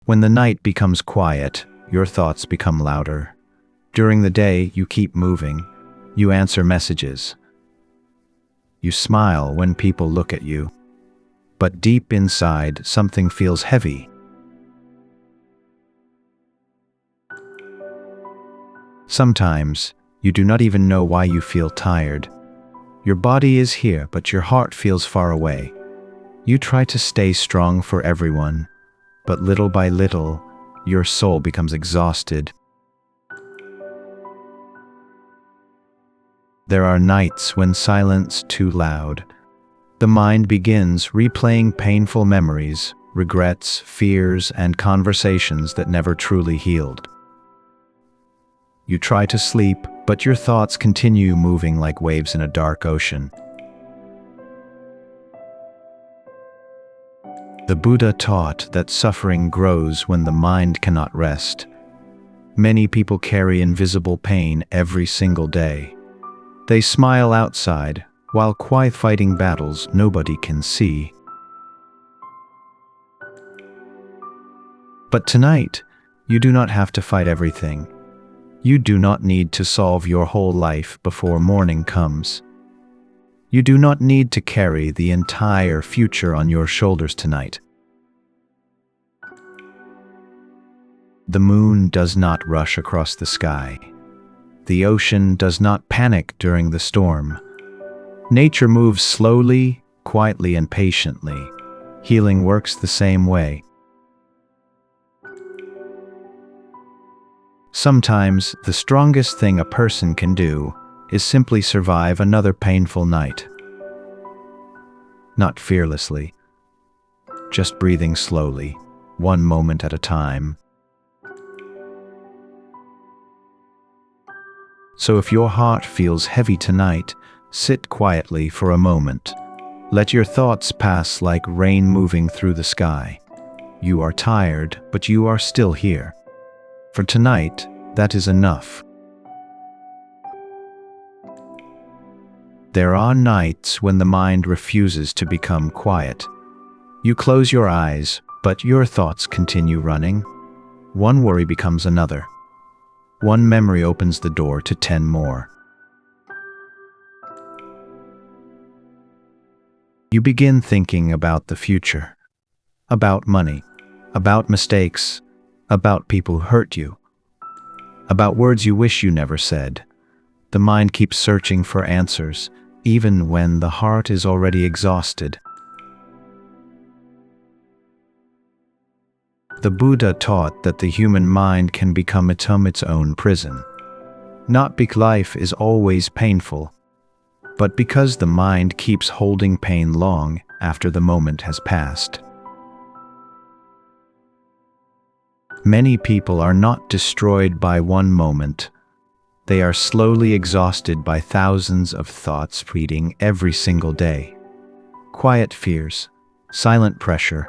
When the night becomes quiet, your thoughts become louder. During the day, you keep moving. You answer messages. You smile when people look at you. But deep inside, something feels heavy. Sometimes, you do not even know why you feel tired. Your body is here, but your heart feels far away. You try to stay strong for everyone, but little by little, your soul becomes exhausted. There are nights when silence is too loud. The mind begins replaying painful memories, regrets, fears, and conversations that never truly healed. You try to sleep, but your thoughts continue moving like waves in a dark ocean. The Buddha taught that suffering grows when the mind cannot rest. Many people carry invisible pain every single day. They smile outside, while quiet fighting battles nobody can see. But tonight, you do not have to fight everything. You do not need to solve your whole life before morning comes. You do not need to carry the entire future on your shoulders tonight. The moon does not rush across the sky. The ocean does not panic during the storm. Nature moves slowly, quietly, and patiently. Healing works the same way. Sometimes, the strongest thing a person can do is simply survive another painful night. Not fearlessly, just breathing slowly, one moment at a time. So if your heart feels heavy tonight, sit quietly for a moment. Let your thoughts pass like rain moving through the sky. You are tired, but you are still here. For tonight, that is enough. There are nights when the mind refuses to become quiet. You close your eyes, but your thoughts continue running. One worry becomes another. One memory opens the door to 10 more. You begin thinking about the future, about money, about mistakes, about people who hurt you, about words you wish you never said. The mind keeps searching for answers, even when the heart is already exhausted. The Buddha taught that the human mind can become its own prison. Not because life is always painful, but because the mind keeps holding pain long after the moment has passed. Many people are not destroyed by one moment. They are slowly exhausted by thousands of thoughts feeding every single day. Quiet fears, silent pressure,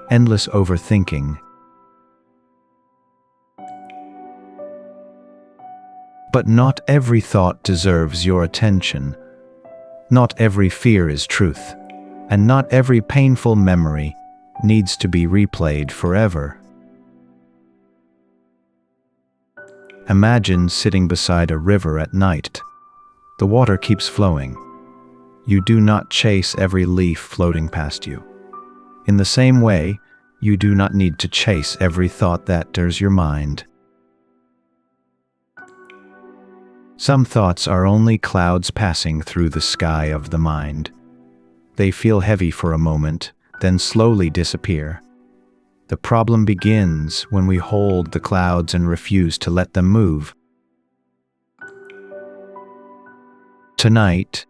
endless overthinking. But not every thought deserves your attention. Not every fear is truth, and not every painful memory needs to be replayed forever. Imagine sitting beside a river at night. The water keeps flowing. You do not chase every leaf floating past you. In the same way, you do not need to chase every thought that enters your mind. Some thoughts are only clouds passing through the sky of the mind. They feel heavy for a moment, then slowly disappear. The problem begins when we hold the clouds and refuse to let them move. Tonight,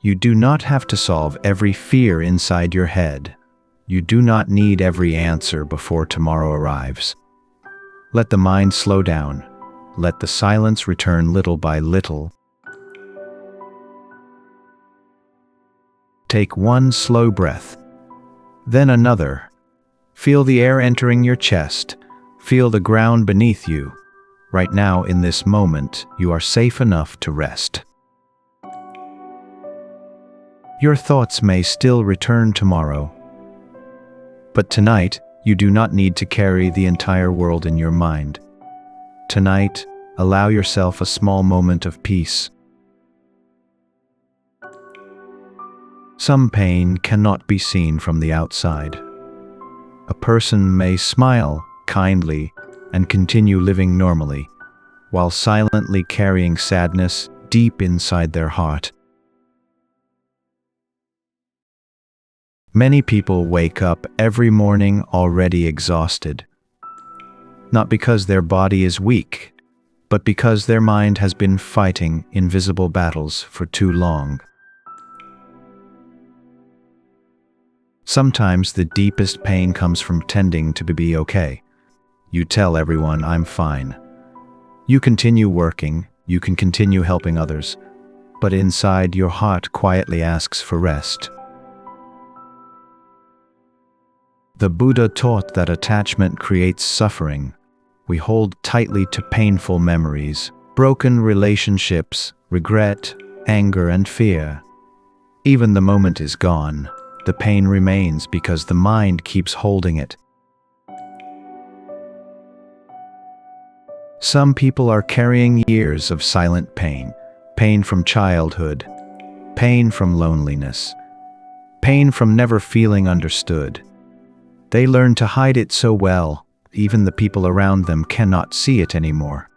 you do not have to solve every fear inside your head. You do not need every answer before tomorrow arrives. Let the mind slow down. Let the silence return little by little. Take one slow breath, then another. Feel the air entering your chest. Feel the ground beneath you. Right now, in this moment, you are safe enough to rest. Your thoughts may still return tomorrow, but tonight You do not need to carry the entire world in your mind. Tonight, allow yourself a small moment of peace. Some pain cannot be seen from the outside. A person may smile kindly and continue living normally, while silently carrying sadness deep inside their heart. Many people wake up every morning already exhausted, not because their body is weak, but because their mind has been fighting invisible battles for too long. Sometimes the deepest pain comes from pretending to be okay. You tell everyone, "I'm fine." You continue working, you can continue helping others, but inside your heart quietly asks for rest. The Buddha taught that attachment creates suffering. We hold tightly to painful memories, broken relationships, regret, anger, and fear. Even the moment is gone, the pain remains because the mind keeps holding it. Some people are carrying years of silent pain, pain from childhood, pain from loneliness, pain from never feeling understood. They learn to hide it so well, even the people around them cannot see it anymore.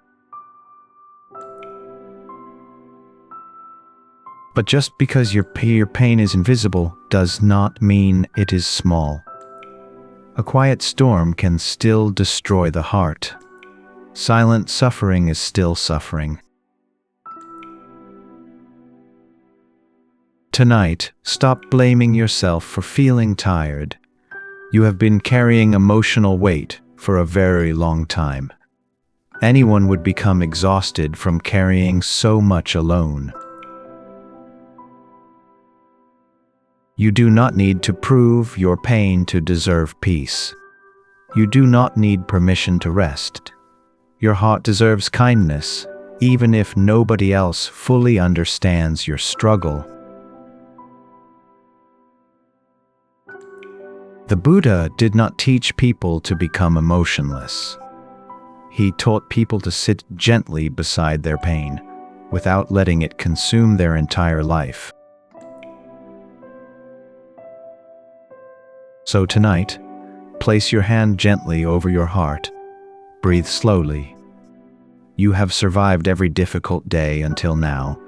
But just because your pain is invisible does not mean it is small. A quiet storm can still destroy the heart. Silent suffering is still suffering. Tonight, stop blaming yourself for feeling tired. You have been carrying emotional weight for a very long time. Anyone would become exhausted from carrying so much alone. You do not need to prove your pain to deserve peace. You do not need permission to rest. Your heart deserves kindness, even if nobody else fully understands your struggle. The Buddha did not teach people to become emotionless. He taught people to sit gently beside their pain, without letting it consume their entire life. So tonight, place your hand gently over your heart. Breathe slowly. You have survived every difficult day until now,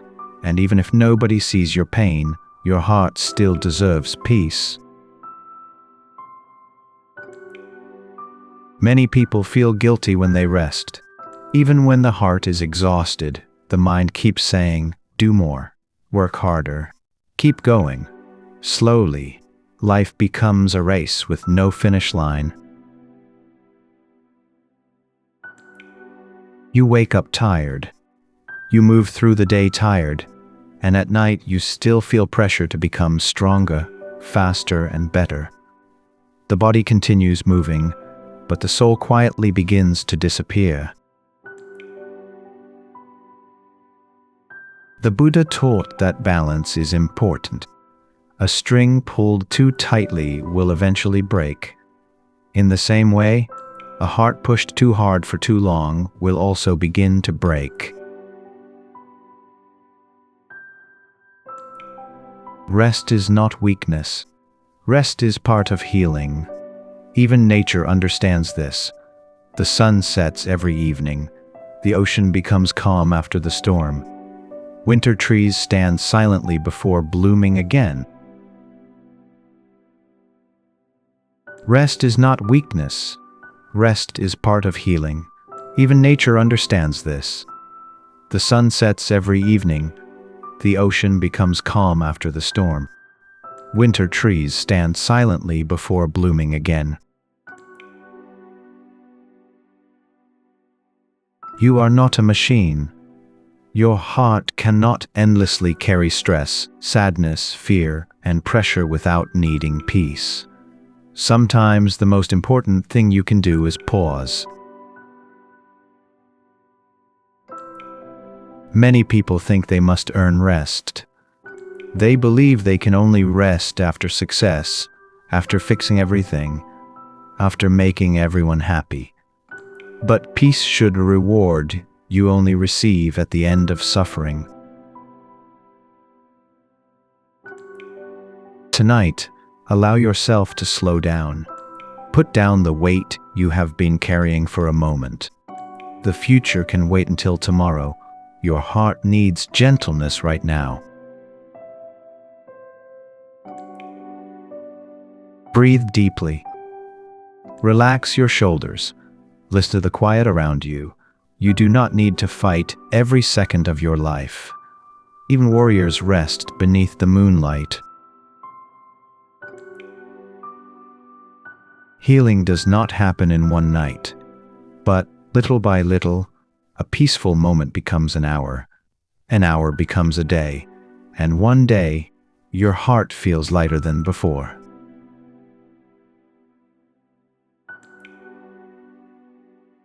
and even if nobody sees your pain, your heart still deserves peace. Many people feel guilty when they rest. Even when the heart is exhausted, the mind keeps saying, "Do more, work harder, keep going." Slowly, life becomes a race with no finish line. You wake up tired. You move through the day tired, and at night you still feel pressure to become stronger, faster, and better. The body continues moving, but the soul quietly begins to disappear. The Buddha taught that balance is important. A string pulled too tightly will eventually break. In the same way, a heart pushed too hard for too long will also begin to break. Rest is not weakness. Rest is part of healing. Even nature understands this. The sun sets every evening. The ocean becomes calm after the storm. Winter trees stand silently before blooming again. Rest is not weakness. Rest is part of healing. Even nature understands this. The sun sets every evening. The ocean becomes calm after the storm. Winter trees stand silently before blooming again. You are not a machine. Your heart cannot endlessly carry stress, sadness, fear, and pressure without needing peace. Sometimes the most important thing you can do is pause. Many people think they must earn rest. They believe they can only rest after success, after fixing everything. after making everyone happy. But peace should reward you only receive at the end of suffering. Tonight, allow yourself to slow down. Put down the weight you have been carrying for a moment. The future can wait until tomorrow. Your heart needs gentleness right now. Breathe deeply. Relax your shoulders. Listen to the quiet around you. You do not need to fight every second of your life. Even warriors rest beneath the moonlight. Healing does not happen in one night, but little by little, a peaceful moment becomes an hour becomes a day, and one day, your heart feels lighter than before.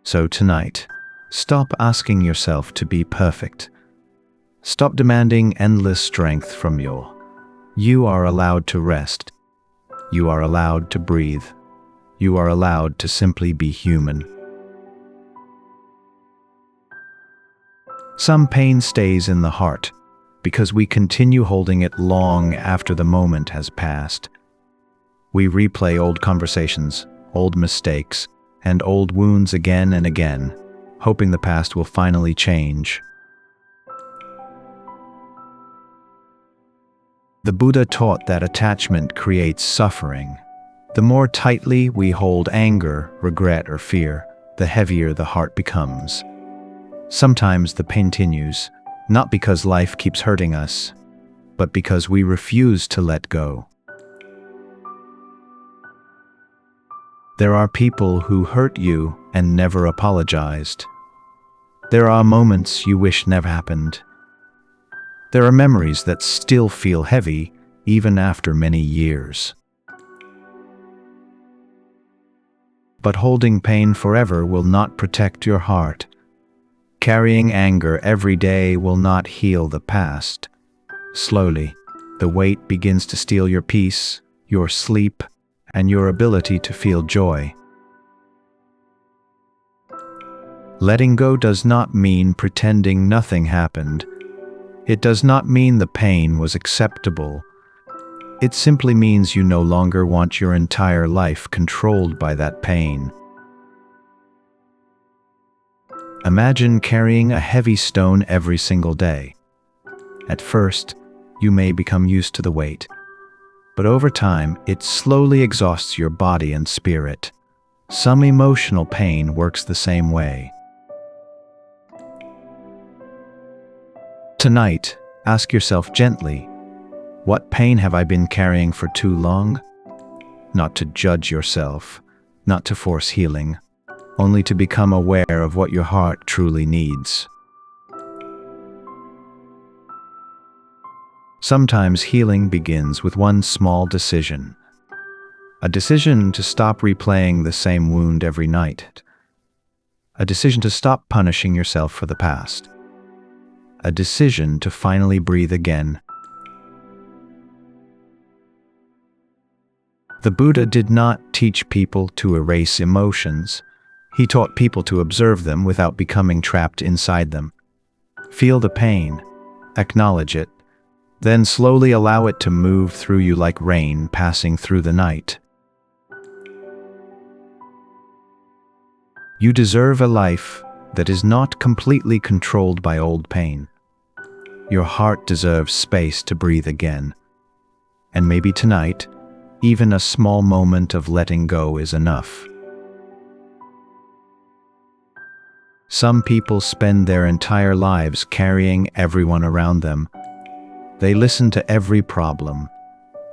So tonight, stop asking yourself to be perfect. Stop demanding endless strength from you. You are allowed to rest. You are allowed to breathe. You are allowed to simply be human. Some pain stays in the heart because we continue holding it long after the moment has passed. We replay old conversations, old mistakes, and old wounds again and again, hoping the past will finally change. The Buddha taught that attachment creates suffering. The more tightly we hold anger, regret, or fear, the heavier the heart becomes. Sometimes the pain continues, not because life keeps hurting us, but because we refuse to let go. There are people who hurt you and never apologized. There are moments you wish never happened. There are memories that still feel heavy even after many years. But holding pain forever will not protect your heart. Carrying anger every day will not heal the past. Slowly, the weight begins to steal your peace, your sleep, and your ability to feel joy. Letting go does not mean pretending nothing happened. It does not mean the pain was acceptable. It simply means you no longer want your entire life controlled by that pain. Imagine carrying a heavy stone every single day. At first, you may become used to the weight, but over time, it slowly exhausts your body and spirit. Some emotional pain works the same way. Tonight, ask yourself gently, what pain have I been carrying for too long? Not to judge yourself, not to force healing, only to become aware of what your heart truly needs. Sometimes healing begins with one small decision. A decision to stop replaying the same wound every night. A decision to stop punishing yourself for the past. A decision to finally breathe again. The Buddha did not teach people to erase emotions. He taught people to observe them without becoming trapped inside them. Feel the pain, acknowledge it, then slowly allow it to move through you like rain passing through the night. You deserve a life that is not completely controlled by old pain. Your heart deserves space to breathe again. And maybe tonight, even a small moment of letting go is enough. Some people spend their entire lives carrying everyone around them. They listen to every problem.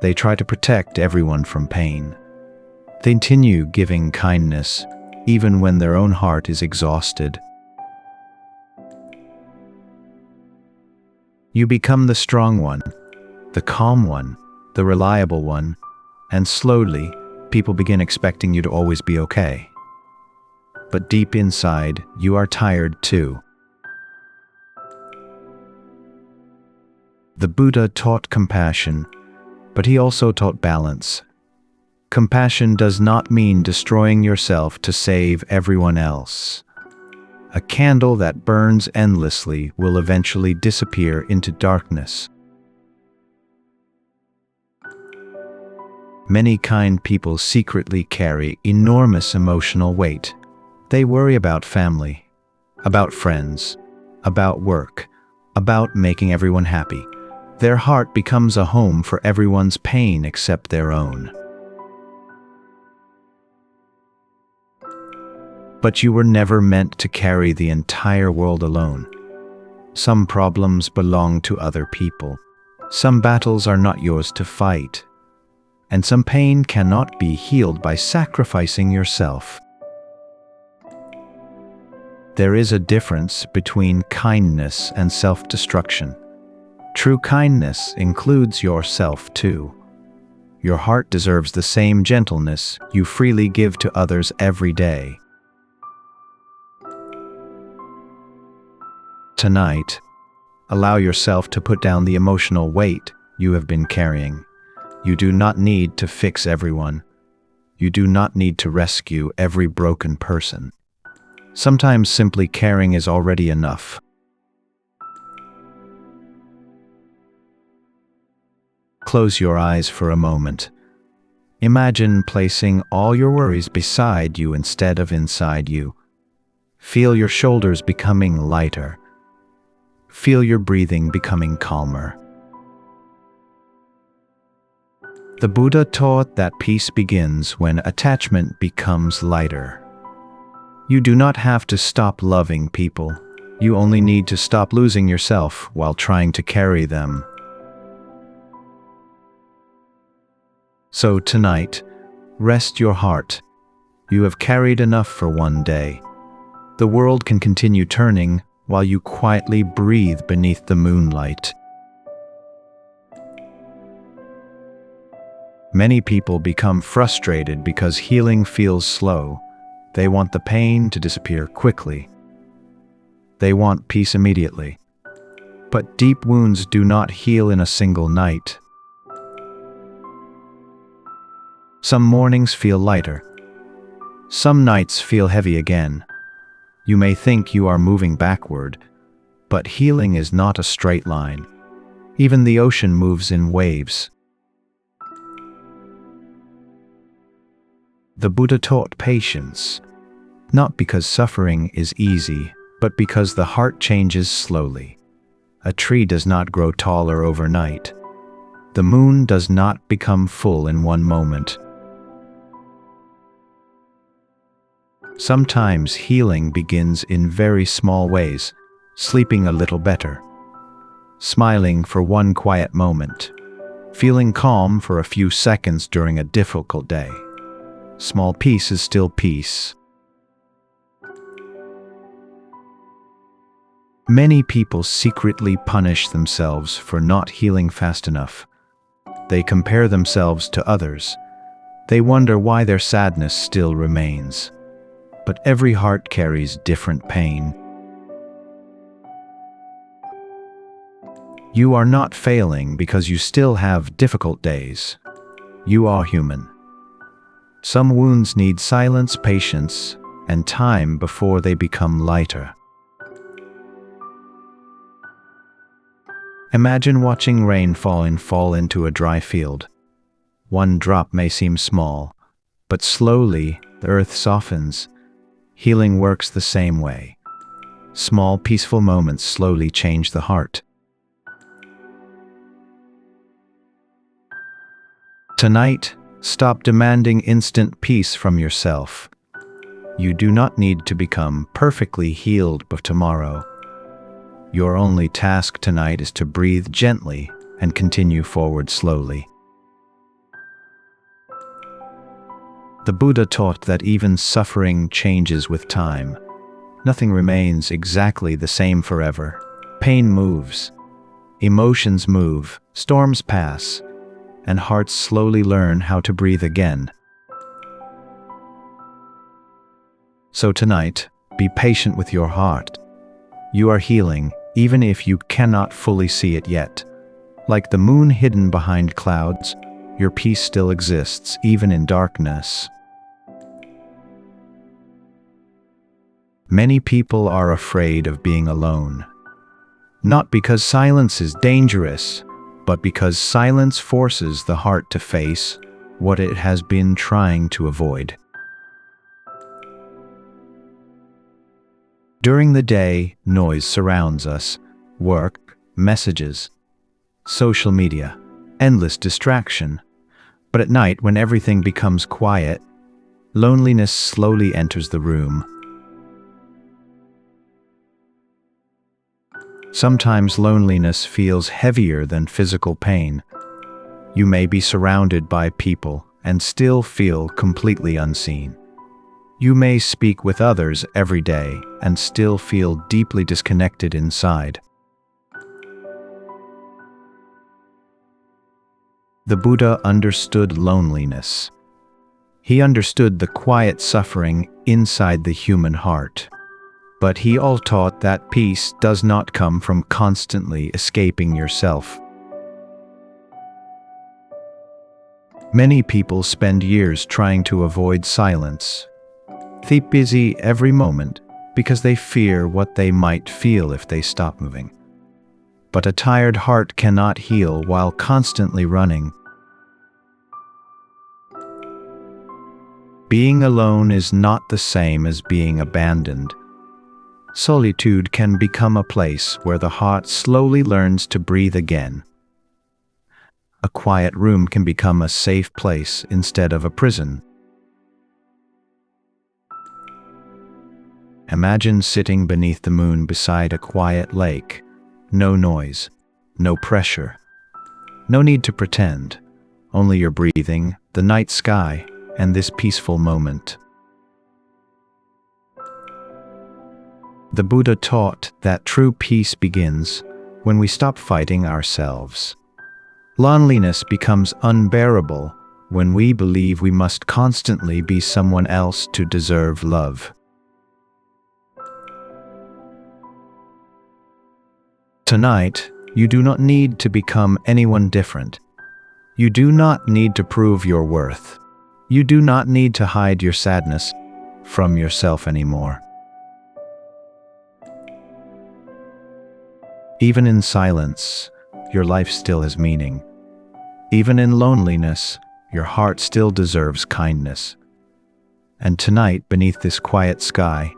They try to protect everyone from pain. They continue giving kindness, even when their own heart is exhausted. You become the strong one, the calm one, the reliable one, and slowly, people begin expecting you to always be okay. But deep inside, you are tired too. The Buddha taught compassion, but he also taught balance. Compassion does not mean destroying yourself to save everyone else. A candle that burns endlessly will eventually disappear into darkness. Many kind people secretly carry enormous emotional weight. They worry about family, about friends, about work, about making everyone happy. Their heart becomes a home for everyone's pain except their own. But you were never meant to carry the entire world alone. Some problems belong to other people. Some battles are not yours to fight. And some pain cannot be healed by sacrificing yourself. There is a difference between kindness and self-destruction. True kindness includes yourself too. Your heart deserves the same gentleness you freely give to others every day. Tonight, allow yourself to put down the emotional weight you have been carrying. You do not need to fix everyone. You do not need to rescue every broken person. Sometimes simply caring is already enough. Close your eyes for a moment. Imagine placing all your worries beside you instead of inside you. Feel your shoulders becoming lighter. Feel your breathing becoming calmer. The Buddha taught that peace begins when attachment becomes lighter. You do not have to stop loving people. You only need to stop losing yourself while trying to carry them. So tonight, rest your heart. You have carried enough for one day. The world can continue turning while you quietly breathe beneath the moonlight. Many people become frustrated because healing feels slow. They want the pain to disappear quickly. They want peace immediately. But deep wounds do not heal in a single night. Some mornings feel lighter. Some nights feel heavy again. You may think you are moving backward, but healing is not a straight line. Even the ocean moves in waves. The Buddha taught patience, not because suffering is easy, but because the heart changes slowly. A tree does not grow taller overnight. The moon does not become full in one moment. Sometimes healing begins in very small ways, sleeping a little better, smiling for one quiet moment, feeling calm for a few seconds during a difficult day. Small peace is still peace. Many people secretly punish themselves for not healing fast enough. They compare themselves to others. They wonder why their sadness still remains. But every heart carries different pain. You are not failing because you still have difficult days. You are human. Some wounds need silence, patience, and time before they become lighter. Imagine watching rain fall into a dry field. One drop may seem small, but slowly the earth softens. Healing works the same way. Small, peaceful moments slowly change the heart. Tonight, stop demanding instant peace from yourself. You do not need to become perfectly healed by tomorrow. Your only task tonight is to breathe gently and continue forward slowly. The Buddha taught that even suffering changes with time. Nothing remains exactly the same forever. Pain moves, emotions move, storms pass, and hearts slowly learn how to breathe again. So tonight, be patient with your heart. You are healing, even if you cannot fully see it yet. Like the moon hidden behind clouds, your peace still exists, even in darkness. Many people are afraid of being alone. Not because silence is dangerous, but because silence forces the heart to face what it has been trying to avoid. During the day, noise surrounds us: work, messages, social media, endless distraction. But at night, when everything becomes quiet, loneliness slowly enters the room. Sometimes loneliness feels heavier than physical pain. You may be surrounded by people and still feel completely unseen. You may speak with others every day and still feel deeply disconnected inside. The Buddha understood loneliness. He understood the quiet suffering inside the human heart. But he also taught that peace does not come from constantly escaping yourself. Many people spend years trying to avoid silence. They busy every moment because they fear what they might feel if they stop moving. But a tired heart cannot heal while constantly running. Being alone is not the same as being abandoned. Solitude can become a place where the heart slowly learns to breathe again. A quiet room can become a safe place instead of a prison. Imagine sitting beneath the moon beside a quiet lake. No noise, no pressure, no need to pretend. Only your breathing, the night sky, and this peaceful moment. The Buddha taught that true peace begins when we stop fighting ourselves. Loneliness becomes unbearable when we believe we must constantly be someone else to deserve love. Tonight, you do not need to become anyone different. You do not need to prove your worth. You do not need to hide your sadness from yourself anymore. Even in silence, your life still has meaning. Even in loneliness, your heart still deserves kindness. And tonight, beneath this quiet sky,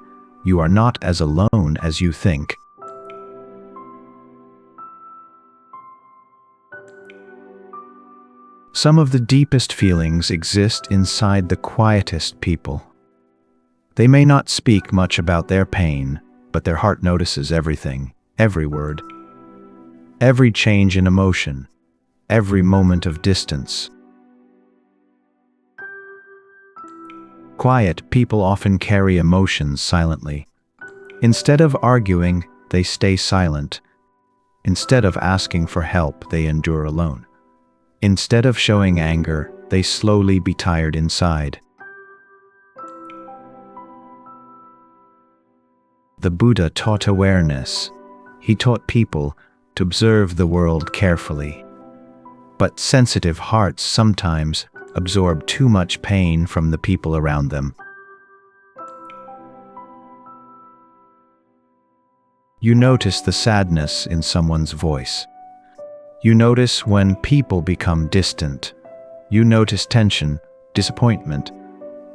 you are not as alone as you think. Some of the deepest feelings exist inside the quietest people. They may not speak much about their pain, but their heart notices everything, every word, every change in emotion, every moment of distance. Quiet people often carry emotions silently. Instead of arguing, they stay silent. Instead of asking for help, they endure alone. Instead of showing anger, they slowly be tired inside. The Buddha taught awareness. He taught people to observe the world carefully. But sensitive hearts sometimes absorb too much pain from the people around them. You notice the sadness in someone's voice. You notice when people become distant. You notice tension, disappointment,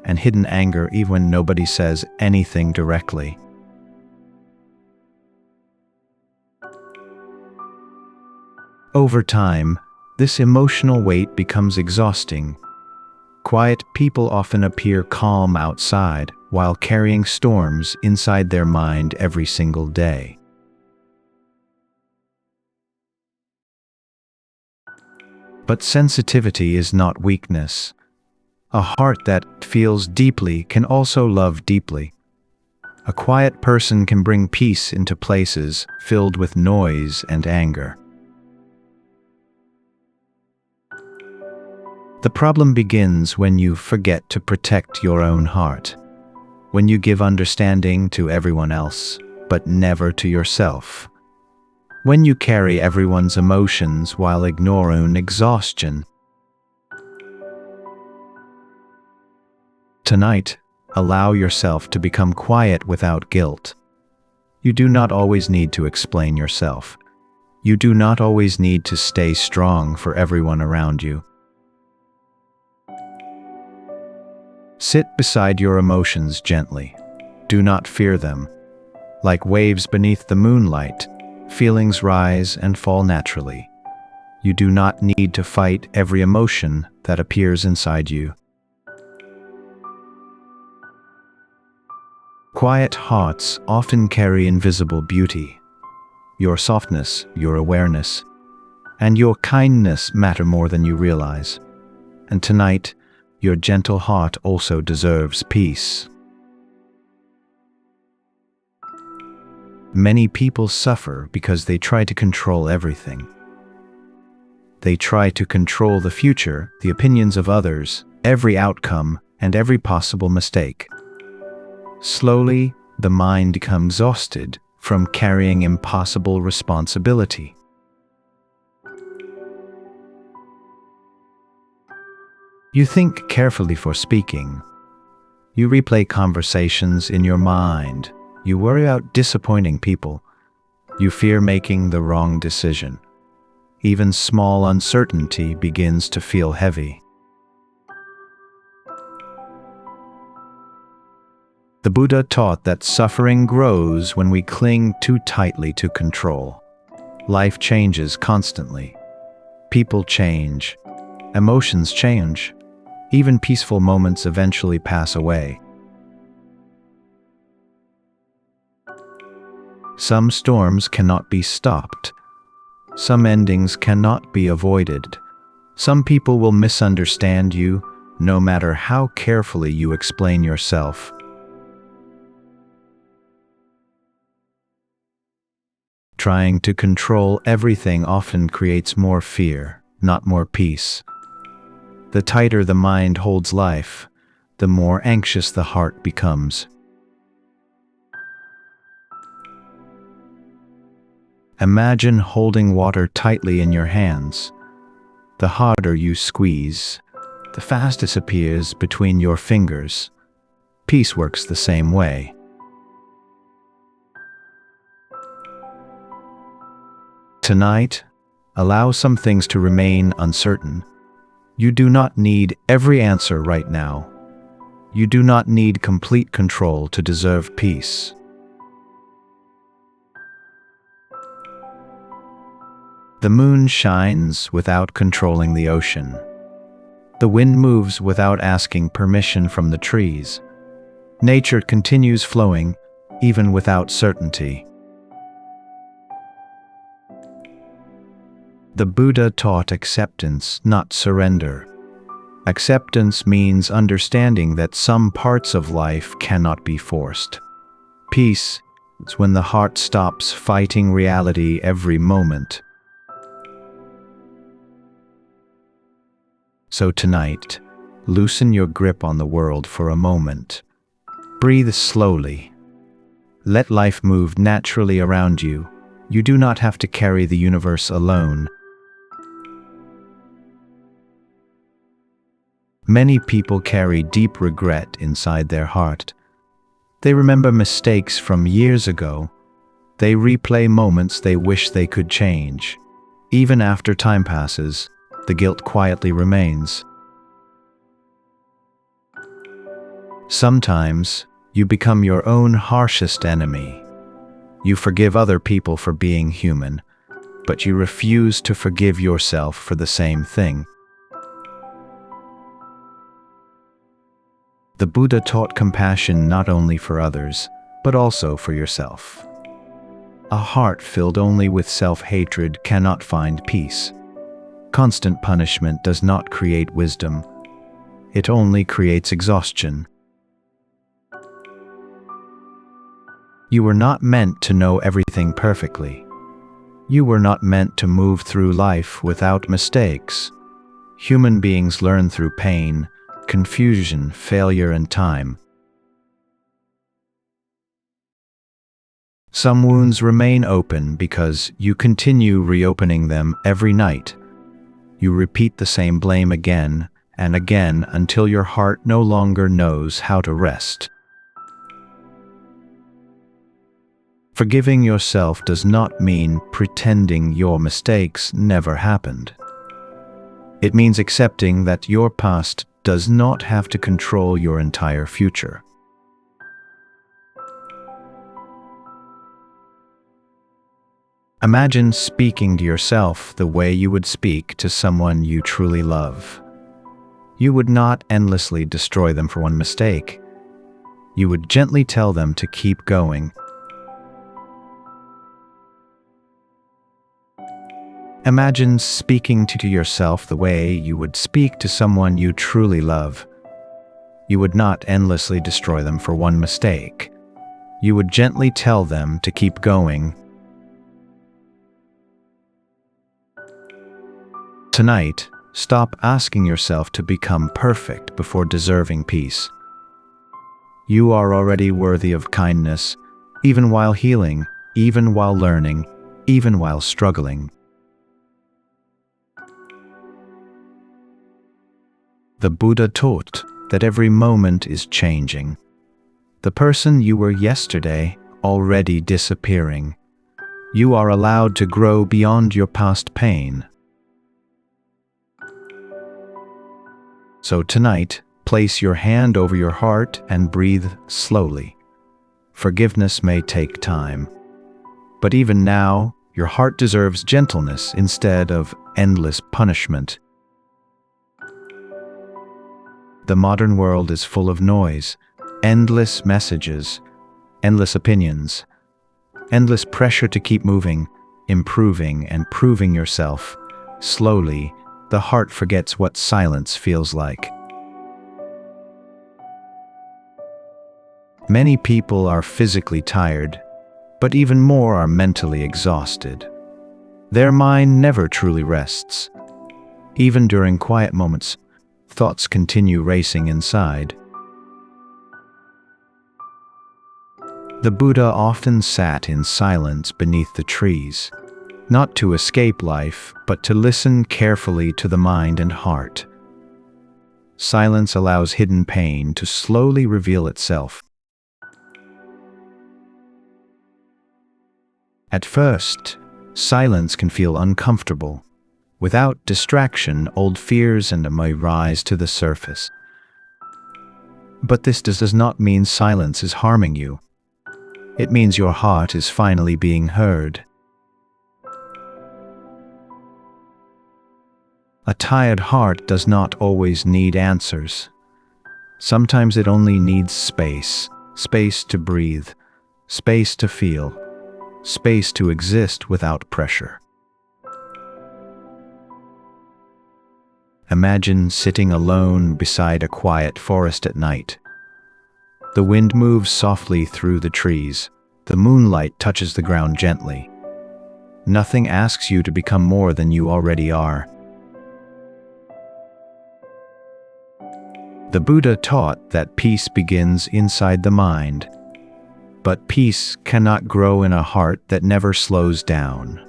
and hidden anger even when nobody says anything directly. Over time, this emotional weight becomes exhausting. Quiet people often appear calm outside while carrying storms inside their mind every single day. But sensitivity is not weakness. A heart that feels deeply can also love deeply. A quiet person can bring peace into places filled with noise and anger. The problem begins when you forget to protect your own heart, when you give understanding to everyone else, but never to yourself. When you carry everyone's emotions while ignoring exhaustion. Tonight, allow yourself to become quiet without guilt. You do not always need to explain yourself. You do not always need to stay strong for everyone around you. Sit beside your emotions gently. Do not fear them. Like waves beneath the moonlight, feelings rise and fall naturally. You do not need to fight every emotion that appears inside you. Quiet hearts often carry invisible beauty. Your softness, your awareness, and your kindness matter more than you realize. And tonight, your gentle heart also deserves peace. Many people suffer because they try to control everything. They try to control the future, the opinions of others, every outcome, and every possible mistake. Slowly, the mind becomes exhausted from carrying impossible responsibility. You think carefully for speaking. You replay conversations in your mind. You worry about disappointing people. You fear making the wrong decision. Even small uncertainty begins to feel heavy. The Buddha taught that suffering grows when we cling too tightly to control. Life changes constantly. People change. Emotions change. Even peaceful moments eventually pass away. Some storms cannot be stopped. Some endings cannot be avoided. Some people will misunderstand you, no matter how carefully you explain yourself. Trying to control everything often creates more fear, not more peace. The tighter the mind holds life, the more anxious the heart becomes. Imagine holding water tightly in your hands. The harder you squeeze, the faster it disappears between your fingers. Peace works the same way. Tonight, allow some things to remain uncertain. You do not need every answer right now. You do not need complete control to deserve peace. The moon shines without controlling the ocean. The wind moves without asking permission from the trees. Nature continues flowing, even without certainty. The Buddha taught acceptance, not surrender. Acceptance means understanding that some parts of life cannot be forced. Peace is when the heart stops fighting reality every moment. So tonight, loosen your grip on the world for a moment. Breathe slowly. Let life move naturally around you. You do not have to carry the universe alone. Many people carry deep regret inside their heart. They remember mistakes from years ago. They replay moments they wish they could change. Even after time passes, the guilt quietly remains. Sometimes, you become your own harshest enemy. You forgive other people for being human, but you refuse to forgive yourself for the same thing. The Buddha taught compassion not only for others, but also for yourself. A heart filled only with self-hatred cannot find peace. Constant punishment does not create wisdom. It only creates exhaustion. You were not meant to know everything perfectly. You were not meant to move through life without mistakes. Human beings learn through pain, confusion, failure, and time. Some wounds remain open because you continue reopening them every night. You repeat the same blame again and again until your heart no longer knows how to rest. Forgiving yourself does not mean pretending your mistakes never happened. It means accepting that your past does not have to control your entire future. Imagine speaking to yourself the way you would speak to someone you truly love. You would not endlessly destroy them for one mistake. You would gently tell them to keep going. Imagine speaking to yourself the way you would speak to someone you truly love. You would not endlessly destroy them for one mistake. You would gently tell them to keep going. Tonight, stop asking yourself to become perfect before deserving peace. You are already worthy of kindness, even while healing, even while learning, even while struggling. The Buddha taught that every moment is changing. The person you were yesterday already disappearing. You are allowed to grow beyond your past pain. So tonight, place your hand over your heart and breathe slowly. Forgiveness may take time. But even now, your heart deserves gentleness instead of endless punishment. The modern world is full of noise, endless messages, endless opinions, endless pressure to keep moving, improving, and proving yourself. Slowly, the heart forgets what silence feels like. Many people are physically tired, but even more are mentally exhausted. Their mind never truly rests. Even during quiet moments, thoughts continue racing inside. The Buddha often sat in silence beneath the trees, not to escape life, but to listen carefully to the mind and heart. Silence allows hidden pain to slowly reveal itself. At first, silence can feel uncomfortable. Without distraction, old fears and may rise to the surface. But this does not mean silence is harming you. It means your heart is finally being heard. A tired heart does not always need answers. Sometimes it only needs space, space to breathe, space to feel, space to exist without pressure. Imagine sitting alone beside a quiet forest at night. The wind moves softly through the trees. The moonlight touches the ground gently. Nothing asks you to become more than you already are. The Buddha taught that peace begins inside the mind. But peace cannot grow in a heart that never slows down.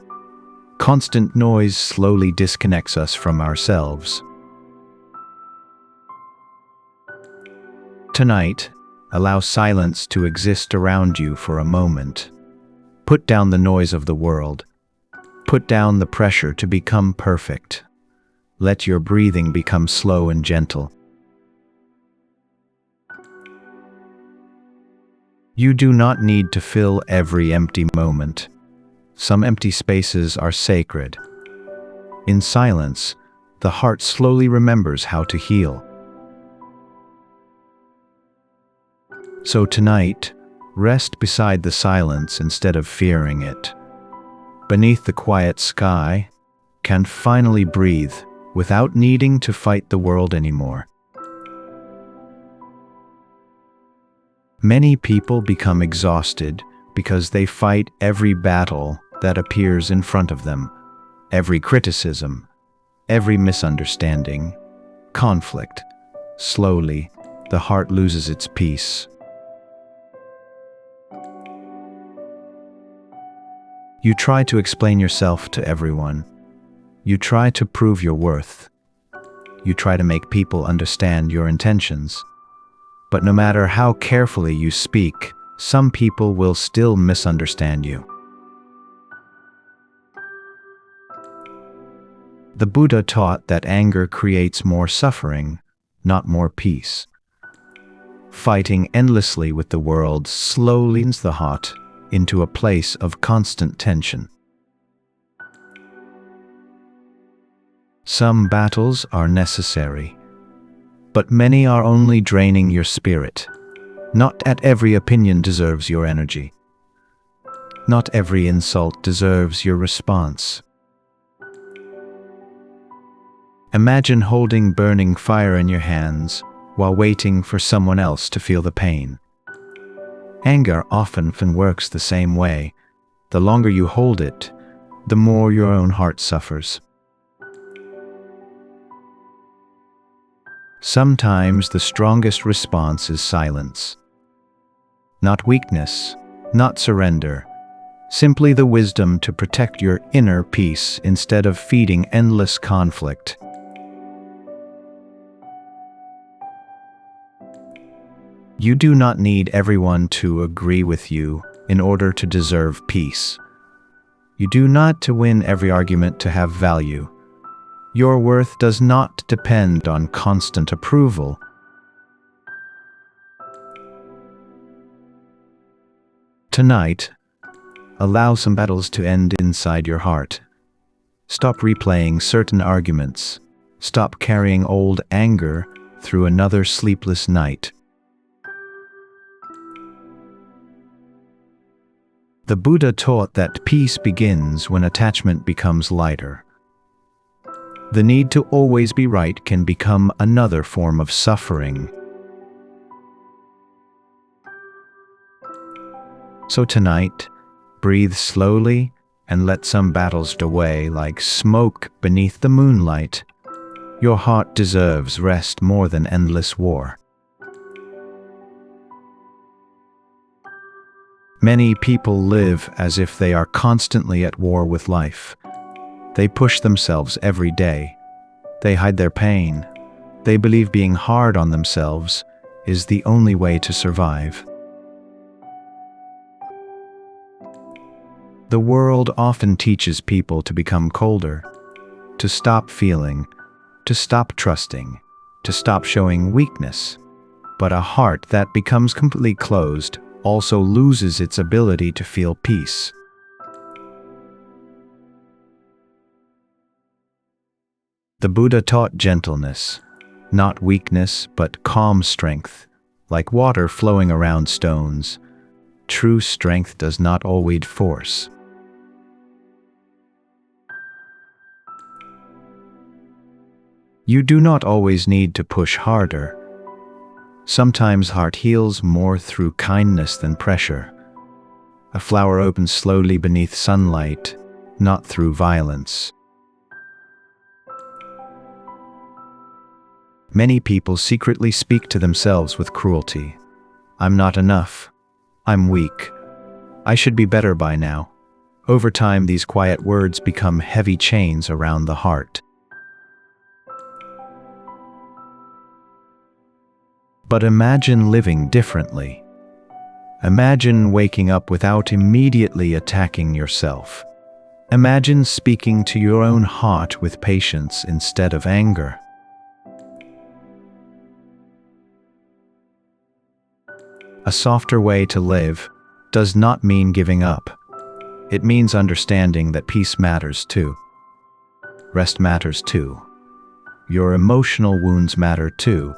Constant noise slowly disconnects us from ourselves. Tonight, allow silence to exist around you for a moment. Put down the noise of the world. Put down the pressure to become perfect. Let your breathing become slow and gentle. You do not need to fill every empty moment. Some empty spaces are sacred. In silence, the heart slowly remembers how to heal. So tonight, rest beside the silence instead of fearing it. Beneath the quiet sky, can finally breathe without needing to fight the world anymore. Many people become exhausted because they fight every battle that appears in front of them, every criticism, every misunderstanding, conflict. Slowly, the heart loses its peace. You try to explain yourself to everyone. You try to prove your worth. you try to make people understand your intentions. But no matter how carefully you speak, some people will still misunderstand you. The Buddha taught that anger creates more suffering, not more peace. Fighting endlessly with the world slowly turns the heart into a place of constant tension. Some battles are necessary, but many are only draining your spirit. Not every opinion deserves your energy. Not every insult deserves your response. Imagine holding burning fire in your hands while waiting for someone else to feel the pain. Anger often works the same way. The longer you hold it, the more your own heart suffers. Sometimes the strongest response is silence. Not weakness, not surrender, simply the wisdom to protect your inner peace instead of feeding endless conflict. You do not need everyone to agree with you in order to deserve peace. You do not to win every argument to have value. Your worth does not depend on constant approval. Tonight, allow some battles to end inside your heart. Stop replaying certain arguments. Stop carrying old anger through another sleepless night. The Buddha taught that peace begins when attachment becomes lighter. The need to always be right can become another form of suffering. So tonight, breathe slowly and let some battles away like smoke beneath the moonlight. Your heart deserves rest more than endless war. Many people live as if they are constantly at war with life. They push themselves every day. They hide their pain. They believe being hard on themselves is the only way to survive. The world often teaches people to become colder, to stop feeling, to stop trusting, to stop showing weakness. But a heart that becomes completely closed also loses its ability to feel peace. The Buddha taught gentleness, not weakness, but calm strength, like water flowing around stones. True strength does not always force. You do not always need to push harder. Sometimes heart heals more through kindness than pressure. A flower opens slowly beneath sunlight, not through violence. Many people secretly speak to themselves with cruelty. I'm not enough. I'm weak. I should be better by now. Over time, these quiet words become heavy chains around the heart. But imagine living differently. Imagine waking up without immediately attacking yourself. Imagine speaking to your own heart with patience instead of anger. A softer way to live does not mean giving up. It means understanding that peace matters too. Rest matters too. Your emotional wounds matter too.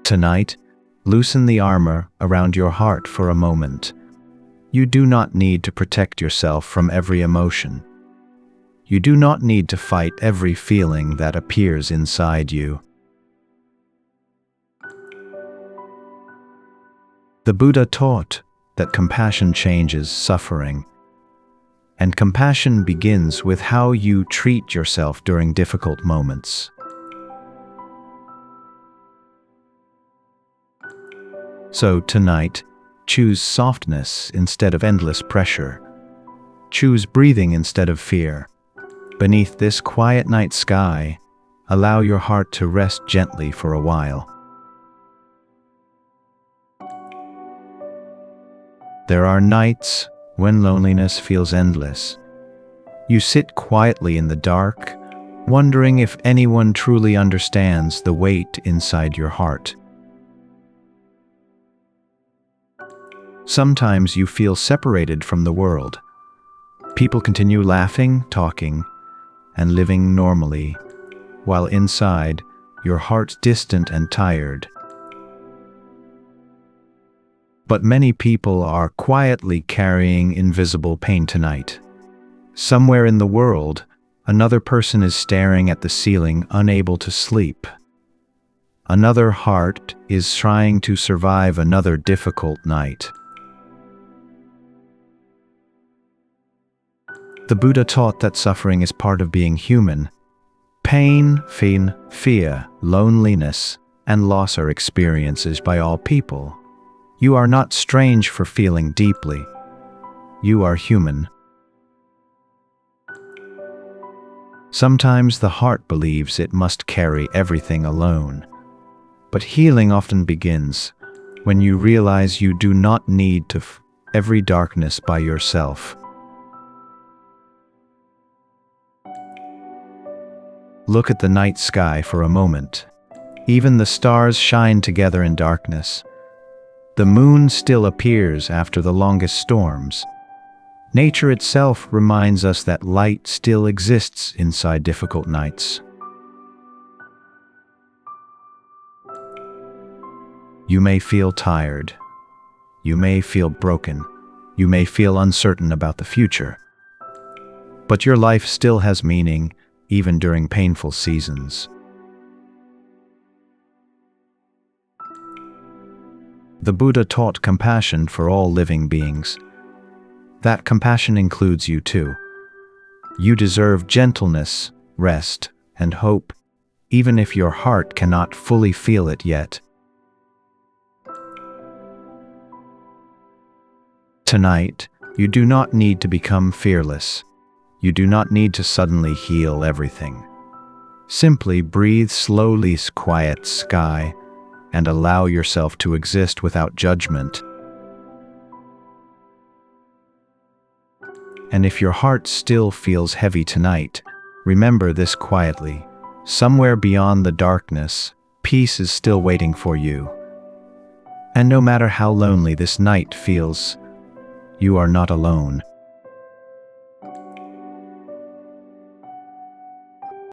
Tonight, loosen the armor around your heart for a moment. You do not need to protect yourself from every emotion. You do not need to fight every feeling that appears inside you. The Buddha taught that compassion changes suffering, and compassion begins with how you treat yourself during difficult moments. So tonight, choose softness instead of endless pressure. Choose breathing instead of fear. Beneath this quiet night sky, allow your heart to rest gently for a while. There are nights when loneliness feels endless. You sit quietly in the dark, wondering if anyone truly understands the weight inside your heart. Sometimes you feel separated from the world. People continue laughing, talking, and living normally, while inside, your heart's distant and tired. But many people are quietly carrying invisible pain tonight. Somewhere in the world, another person is staring at the ceiling, unable to sleep. Another heart is trying to survive another difficult night. The Buddha taught that suffering is part of being human. Pain, fear, loneliness, and loss are experiences by all people. You are not strange for feeling deeply. You are human. Sometimes the heart believes it must carry everything alone. But healing often begins when you realize you do not need to face every darkness by yourself. Look at the night sky for a moment. Even the stars shine together in darkness. The moon still appears after the longest storms. Nature itself reminds us that light still exists inside difficult nights. You may feel tired. You may feel broken. You may feel uncertain about the future. But your life still has meaning, even during painful seasons. The Buddha taught compassion for all living beings. That compassion includes you too. You deserve gentleness, rest, and hope, even if your heart cannot fully feel it yet. Tonight, you do not need to become fearless. You do not need to suddenly heal everything. Simply breathe slowly, quiet sky, and allow yourself to exist without judgment. And if your heart still feels heavy tonight, remember this quietly. Somewhere beyond the darkness, peace is still waiting for you. And no matter how lonely this night feels, you are not alone.